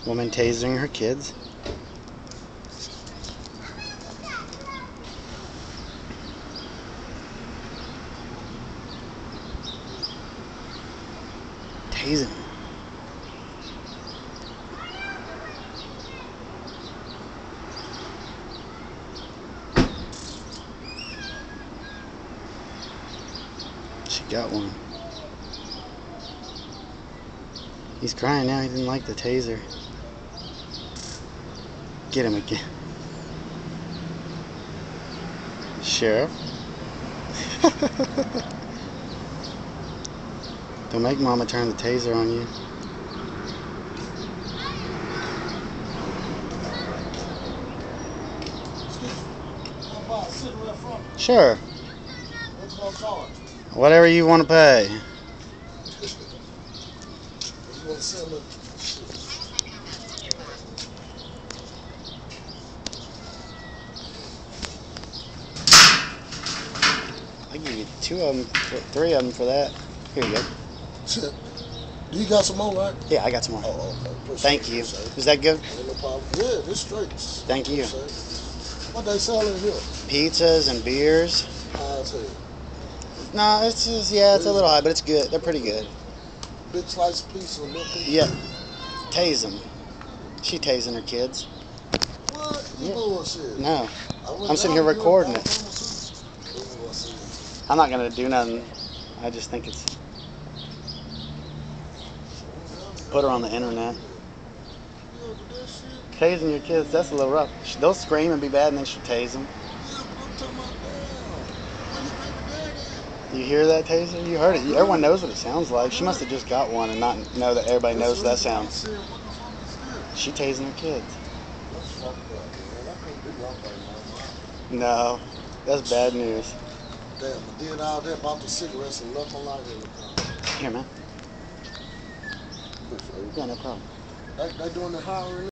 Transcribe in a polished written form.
Woman tasering her kids. Tasing. She got one. He's crying now. He didn't like the taser. Get him again. Sheriff. Don't make Mama turn the taser on you. Sure. Whatever you want to pay. I'll give you 2 of them, 3 of them for that. Here you go. You got some more, right? Yeah, I got some more. Oh, okay. Thank you. Is that good? No problem. Yeah, this straight. Thank you. What they selling here? Pizzas and beers. I'll tell you. No, it's just, yeah, it's a little high, but it's good. They're pretty good. Big slice of pizza, little pizza. Yeah. Tase them. She tasing her kids. What? You Yeah. bullshit. No. I'm sitting here recording it. I'm not going to do nothing. I just think it's... Put her on the internet. Tasing your kids, that's a little rough. They'll scream and be bad and then she'll tase them. You hear that taser? You heard it. Everyone knows what it sounds like. She must have just got one and not know that everybody knows that sound. She tasing her kids. No, that's bad news. Damn, I did all that about the cigarettes and left my life in the car. Here, man. Yeah, no problem. They doing the hiring.